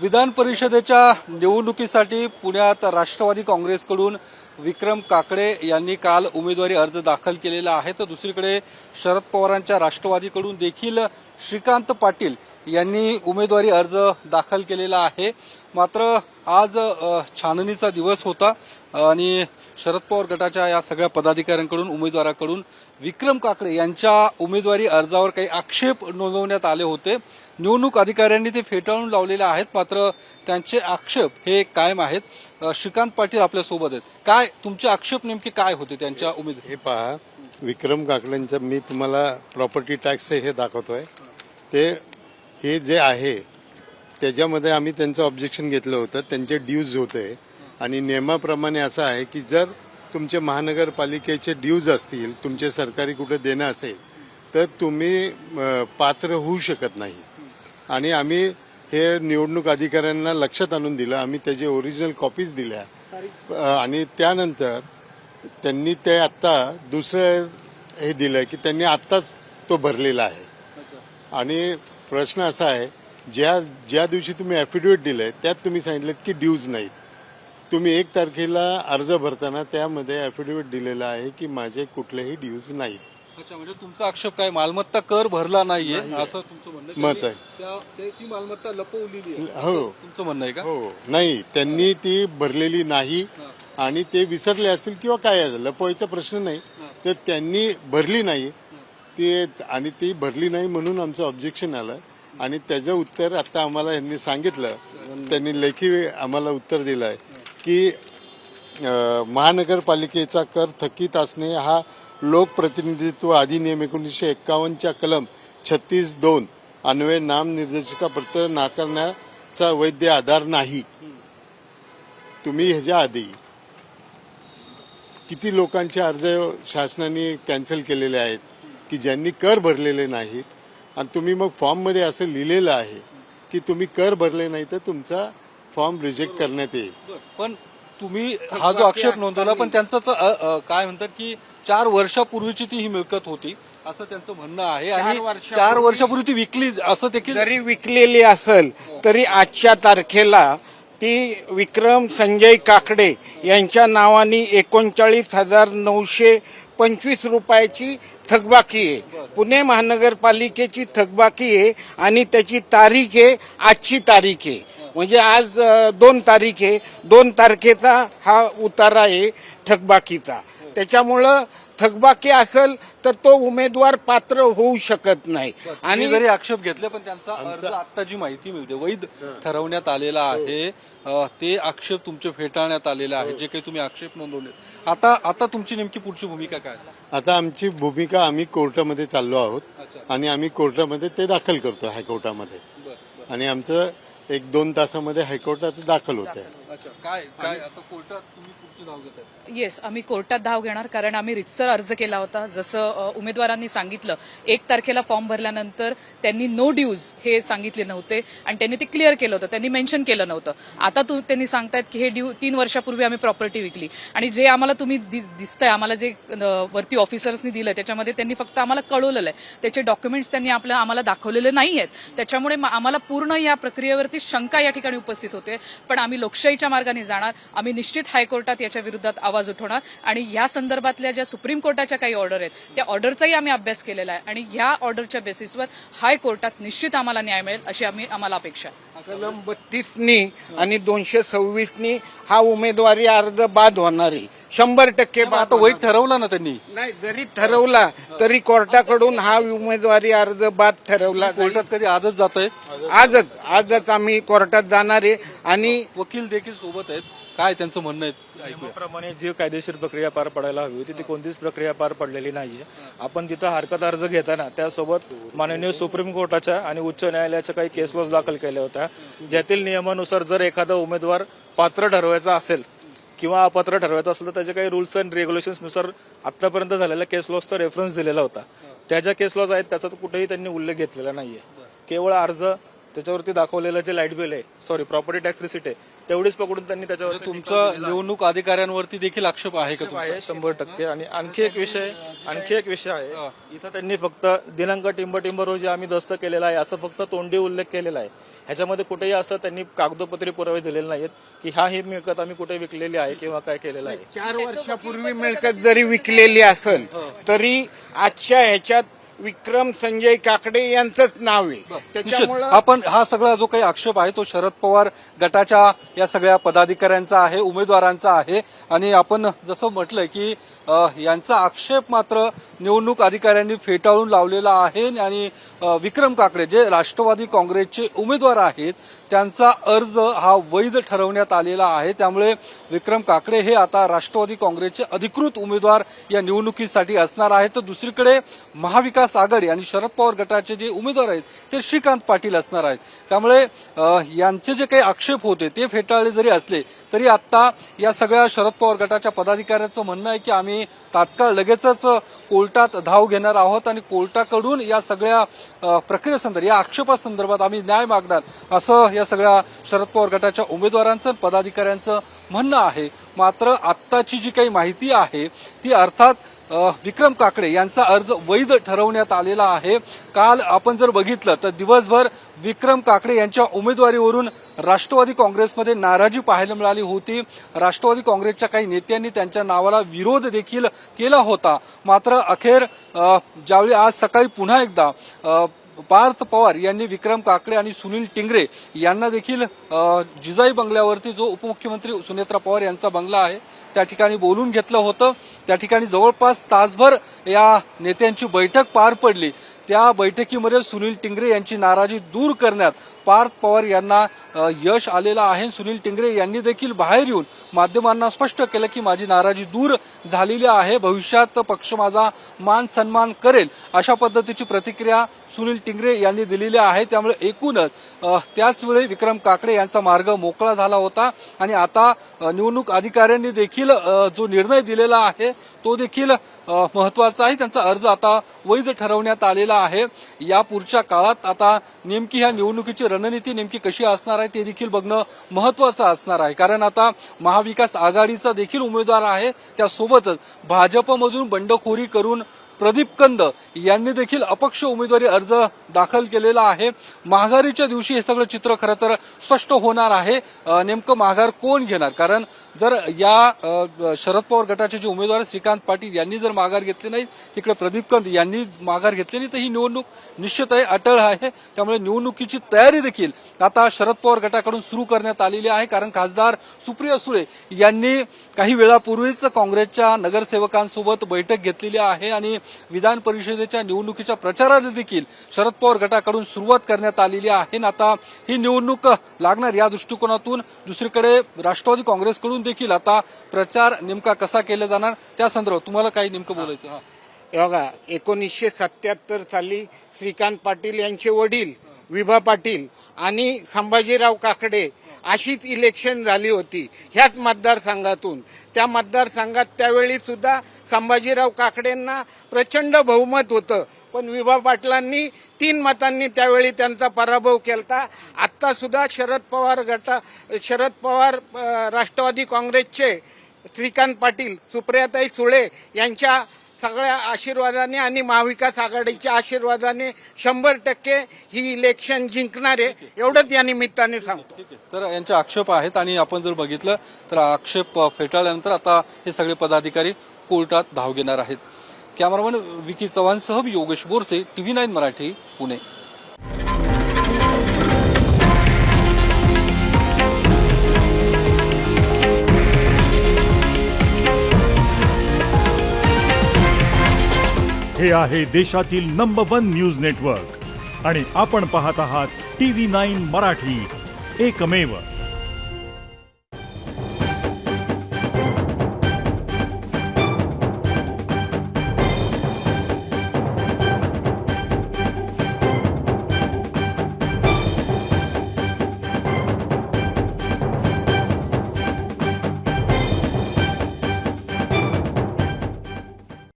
विधान परिषदेच्या निवडणुकीसाठी पुण्यात राष्ट्रवादी काँग्रेसकडून विक्रम काकडे यांनी काल उमेदवारी अर्ज दाखल केलेला आहे, तर दुसरीकडे शरद पवारांच्या राष्ट्रवादीकडून देखील श्रीकांत पाटील यांनी उमेदवारी अर्ज दाखल केलेला आहे। मात्र आज छाननीचा दिवस होता आणि शरद पवार गटाच्या या सगळ्या पदाधिकाऱ्यांकडून उमेदवाराकडून विक्रम काकडे यांच्या उमेदवारी अर्जावर काही आक्षेप नोंदवण्यात आले होते। निवडणूक अधिकाऱ्यांनी ते फेटाळून लावलेले आहेत, मात्र त्यांचे आक्षेप हे कायम आहेत। श्रीकांत पाटील आपल्या सोबत आहेत। काय तुमचे आक्षेप नेमके काय होते त्यांच्या उमेदवारी? हे पहा, विक्रम काकडेंचं मी तुम्हाला प्रॉपर्टी टॅक्स हे दाखवतोय, ते हे जे आहे त्याच्यामध्ये आम्ही त्यांचं ऑब्जेक्शन घेतलं होतं, त्यांचे ड्यूज होते आणि नियमाप्रमाणे असं आहे की जर तुमचे महानगरपालिकेचे ड्यूज असतील, तुमचे सरकारी कुठे देणं असेल तर तुम्ही पात्र होऊ शकत नाही। आणि आम्ही हे निवडणूक अधिकाऱ्यांना लक्षात आणून दिलं, आम्ही त्याचे ओरिजिनल कॉपीज दिल्या आणि त्यानंतर त्यांनी ते आत्ता दुसरं हे दिलं की त्यांनी आत्ताच तो भरलेला आहे। आणि प्रश्न असा आहे, ज्या दिवशी तुम्ही ॲफिडेव्हिट दिलंय त्यात तुम्ही सांगितलं की ड्यूज नाहीत। तुम्ही 1 तारखेला अर्ज भरताना त्यामध्ये ॲफिडेव्हिट दिलेला आहे की माझे कुठलेही ड्यूज नाहीत। अच्छा, म्हणजे तुमचा आक्षेप काय मालमत्ता कर भरला नाहीये असं तुमचं मत आहे? ती मालमत्ता लपवलेली आहे हो, तुमचं म्हणणं आहे का? हो, नाही, त्यांनी ती भरलेली नाही आणि ते विसरले असेल किंवा काय असेल, लपवायचा प्रश्न नाही, तर त्यांनी भरली नाही ते आणि ती भरली नाही म्हणून आमचं ऑब्जेक्शन आलं आणि त्याचं उत्तर आता आम्हाला यांनी सांगितलं, त्यांनी लेखी आम्हाला उत्तर दिलं आहे की महानगरपालिकेचा कर थकीत असणे हा लोकप्रतिनिधित्व अधिनियम 1951च्या कलम 36(2) अन्वये नामनिर्देशिका पत्र नाकारण्याचा वैध आधार नाही। तुम्ही ह्याच्या आधी किती लोकांचे अर्ज शासनाने कॅन्सल केलेले आहेत की ज्यांनी कर भरलेले नाहीत आणि तुम्ही मग फॉर्ममध्ये असं लिहिलेलं आहे की तुम्ही कर भरले नाही तर तुमचा फॉर्म रिजेक्ट करण्यात येईल। पण तुम्ही हा जो आक्षेप नोंदवला, पण त्यांचं तर काय म्हणतात की 4 वर्षापूर्वीची ती ही मिळकत होती असं त्यांचं म्हणणं आहे आणि 4 वर्षापूर्वी ती विकली असं देखील जरी विकलेली असेल तरी आजच्या तारखेला ती विक्रम संजय काकडे यांच्या नावाने 39,925 रुपयाची थकबाकी आहे। पुणे महानगरपालिकेची थकबाकी आहे आणि त्याची तारीख आहे, आजची तारीख आहे, म्हणजे आज 2 तारीख आहे, 2 तारखेचा हा उतारा आहे थकबाकीचा। त्याच्यामुळं थकबाकी असेल तर तो उमेदवार पात्र होऊ शकत नाही। आणि जरी आक्षेप घेतले पण त्यांचा अर्ज आता जी माहिती मिळते वैध ठरवण्यात आलेला आहे, ते आक्षेप तुमचे फेटाळण्यात आलेले आहे, जे काही तुम्ही आक्षेप नोंदवले। आता तुमची नेमकी पुढची भूमिका काय? आता आमची भूमिका, आम्ही कोर्टामध्ये चाललो आहोत आणि आम्ही कोर्टामध्ये ते दाखल करतो हायकोर्टामध्ये आणि आमचं 1-2 तासामध्ये हायकोर्टात दाखल होत आहे। काय आता कोर्टात तुम्ही पुढची धाव घेताय? येस, आम्ही कोर्टात धाव घेणार, कारण आम्ही रितसर अर्ज केला होता। जसं उमेदवारांनी सांगितलं, 1 तारखेला फॉर्म भरल्यानंतर त्यांनी नो ड्यूज हे सांगितले नव्हते आणि त्यांनी ते क्लिअर केलं होतं, त्यांनी मेन्शन केलं नव्हतं। आता त्यांनी सांगतायत की हे 3 वर्षापूर्वी आम्ही प्रॉपर्टी विकली आणि जे आम्हाला तुम्ही दिसतंय, आम्हाला जे वरती ऑफिसर्सनी दिलंय त्याच्यामध्ये त्यांनी फक्त आम्हाला कळवलेलं आहे, त्याचे डॉक्युमेंट्स त्यांनी आम्हाला दाखवलेले नाही आहेत। त्याच्यामुळे आम्हाला पूर्ण या प्रक्रियेवरती शंका या ठिकाणी उपस्थित होते, पण आम्ही लोकशाहीच्या मार्गाने जाणार। आम्ही निश्चित हायकोर्टात याच्या विरोधात आवाज उठवणार आणि या संदर्भातल्या ज्या सुप्रीम कोर्टाच्या काही ऑर्डर आहेत त्या ऑर्डरचाही आम्ही अभ्यास केलेला आहे आणि या ऑर्डरच्या बेसिसवर हायकोर्टात निश्चित आम्हाला न्याय मिळेल अशी आम्हाला अपेक्षा आहे। कलम 32नी आणि 226नी हा उमेदवारी अर्ज बाद होणार आहे, 100% बाद। आता वैध ठरवलं ना त्यांनी? नाही, जरी ठरवला तरी कोर्टाकडून हा उमेदवारी अर्ज बाद ठरवला। कोर्टात कधी आजच जात आहे? आजच आम्ही कोर्टात जाणार आहे आणि वकील देखील सोबत आहेत, काय त्यांचं म्हणणं आहे? नियमाप्रमाणे जी कायदेशीर प्रक्रिया पार पडायला हवी होती ती कोणतीच प्रक्रिया पार पडलेली नाहीये। आपण तिथं हरकत अर्ज घेताना त्यासोबत माननीय सुप्रीम कोर्टाच्या आणि उच्च न्यायालयाच्या काही केस लॉज दाखल केल्या होत्या, ज्यातील नियमानुसार जर एखादा उमेदवार पात्र ठरवायचा असेल किंवा अपात्र ठरवायचं असेल तर त्याचे काही रूल्स अँड रेग्युलेशन्स नुसार आतापर्यंत झालेल्या केस लॉजचा रेफरन्स दिलेला होता। त्या ज्या केस लॉज आहेत त्याचा कुठेही त्यांनी उल्लेख घेतलेला नाहीये। केवळ अर्ज त्याच्यावरती दाखवलेलं जे लाईट बिल आहे, सॉरी प्रॉपर्टी टॅक्स रिसिट आहे, तेवढीच पकडून त्यांनी त्याच्यावर तुमचा निवडणूक अधिकाऱ्यांवरती देखील आक्षेप आहे का तुमचा? आहे 100%. आणि आणखी एक विषय आहे, इथं त्यांनी फक्त दिनांक टिंब रोजी आम्ही दस्त केलेला आहे असं फक्त तोंडी उल्लेख केलेला आहे. ह्याच्यामध्ये कुठेही असं त्यांनी कागदोपत्री पुरावे दिलेले नाहीत की ही मिळकत आम्ही कुठे विकलेली आहे किंवा काय केलेलं आहे. 4 वर्षापूर्वी मिळकत जरी विकलेली असेल तरी आजच्या ह्याच्यात विक्रम संजय काकडे यांचंच नाव आहे. निश्चित. त्याच्यामुळं आपण हा सगळा जो काही आक्षेप आहे तो शरद पवार गटाच्या या सगळ्या पदाधिकाऱ्यांचा आहे, उमेदवारांचा आहे. आणि आपण जसं म्हटलंय की यांचा आक्षेप मात्र निवडणूक अधिकाऱ्यांनी फेटाळून लावलेला आहे. आणि विक्रम काकडे जे राष्ट्रवादी काँग्रेसचे उमेदवार आहेत त्यांचा अर्ज हा वैध ठरवण्यात आलेला आहे. त्यामुळे विक्रम काकडे हे आता राष्ट्रवादी काँग्रेसचे अधिकृत उमेदवार या निवडणुकीसाठी असणार आहेत. तर दुसरीकडे महाविकास आघाडी आणि शरद पवार गटाचे जे उमेदवार आहेत ते श्रीकांत पाटील असणार आहेत. त्यामुळे यांचे जे काही आक्षेप होते ते फेटाळले जरी असले तरी आता या सगळ्या शरद पवार गटाच्या पदाधिकाऱ्यांचं म्हणणं आहे की आम्ही तात्काळ लगेचच कोर्टात धाव घेणार आहोत आणि कोर्टाकडून या सगळ्या प्रक्रियेसंदर्भात या आक्षेपासंदर्भात आम्ही न्याय मागणार असं या सगळ्या शरद पवार गटाच्या उमेदवारांचं पदाधिकाऱ्यांचं म्हणणं आहे. मात्र आत्ताची जी काही माहिती आहे ती अर्थात विक्रम काकडे यांचा अर्ज वैध ठरवण्यात आलेला आहे. काल आपण जर बघितलं तर दिवसभर विक्रम काकडे यांच्या उमेदवारीवरून राष्ट्रवादी काँग्रेसमध्ये नाराजी पाहायला मिळाली होती. राष्ट्रवादी काँग्रेसच्या काही नेत्यांनी त्यांच्या नावाला विरोध देखील केला होता. मात्र अखेर ज्यावेळी आज सकाळी पुन्हा एकदा पार्थ पवार यांनी विक्रम काकडे आणि सुनील टिंगरे यांना देखील जिजाई बंगल्यावरती जो उपमुख्यमंत्री सुनेत्रा पवार यांचा बंगला आहे त्या ठिकाणी बोलून घेतलं होतं. त्या ठिकाणी जवळपास तासभर या नेत्यांची बैठक पार पडली. त्या बैठकीमध्ये सुनील टिंगरे यांची नाराजी दूर करण्यात पार्थ पवार यांना यश आलेलं आहे. सुनील टिंगरे यांनी देखील बाहेर येऊन माध्यमांना स्पष्ट केलं की माझी नाराजी दूर झालेली आहे, भविष्यात पक्ष माझा मान सन्मान करेल अशा पद्धतीची प्रतिक्रिया सुनील टिंगरे यांनी दिलेली आहे. त्यामुळे एकूणच त्याचवेळी विक्रम काकडे यांचा मार्ग मोकळा झाला होता आणि आता निवडणूक अधिकाऱ्यांनी देखील जो निर्णय दिलेला आहे तो देखील महत्वाचा आहे. त्यांचा अर्ज आता वैध ठरवण्यात आलेला आहे. या पुढच्या काळात आता नेमकी ह्या निवडणुकीची रणनीती नेमकी कशी असणार आहे ते देखील बघणं महत्वाचं असणार आहे. कारण आता महाविकास आघाडीचा देखील उमेदवार आहे, त्यासोबतच भाजपमधून बंडखोरी करून प्रदीप कंद यांनी देखील अपक्ष उमेदवारी अर्ज दाखल केलेला आहे. माघारीच्या दिवशी हे सगळं चित्र खरं तर स्पष्ट होणार आहे. नेमकं माघार कोण घेणार, कारण जर या शरद पवार गटाचे जे उमेदवार श्रीकांत पाटील यांनी जर माघार घेतली नाही, तिकडे प्रदीप कंद यांनी माघार घेतली नाही, तर ही निवडणूक निश्चित आहे, अटळ आहे. त्यामुळे निवडणुकीची तयारी देखील आता शरद पवार गटाकडून सुरू करण्यात आलेली आहे. कारण खासदार सुप्रिया सुळे यांनी काही वेळापूर्वीच काँग्रेसच्या नगरसेवकांसोबत बैठक घेतलेली आहे आणि विधान परिषदेच्या निवडणुकीच्या प्रचाराला देखील शरद पवार गटाकडून सुरुवात करण्यात आलेली आहे. आता ही निवडणूक लागणार या दृष्टिकोनातून दुसरीकडे राष्ट्रवादी काँग्रेसकडून देखील आता प्रचार नेमका कसा केला जाणार त्या संदर्भात तुम्हाला काही नेमकं बोलायचं? बघा, 1977 साली श्रीकांत पाटील यांचे वडील विभा पाटील आणि संभाजीराव काकडे अशीच इलेक्शन झाली होती ह्याच मतदारसंघातून. त्या मतदारसंघात त्यावेळी सुद्धा संभाजीराव काकडेंना प्रचंड बहुमत होतं, पण विभा पाटलांनी 3 मतांनी त्यावेळी त्यांचा पराभव केला. आता सुद्धा शरद पवार राष्ट्रवादी काँग्रेसचे श्रीकांत पाटील, सुप्रियाताई सुळे यांच्या सगळ्या आशीर्वादाने आणि महाविकास आघाडीच्या आशीर्वादाने 100% ही इलेक्शन जिंकणारे, एवढंच या निमित्ताने सांगतो. तर यांचे आक्षेप आहेत आणि आपण जर बघितलं तर आक्षेप फेटाळल्यानंतर आता हे सगळे पदाधिकारी कोर्टात धाव घेणार आहेत. कॅमेरामन विकी चव्हाणसह योगेश बोरसे, TV9 मराठी, पुणे. हे आहे देशातील नंबर 1 न्यूज नेटवर्क आणि आपण पाहत आहात TV9 मराठी, एकमेव.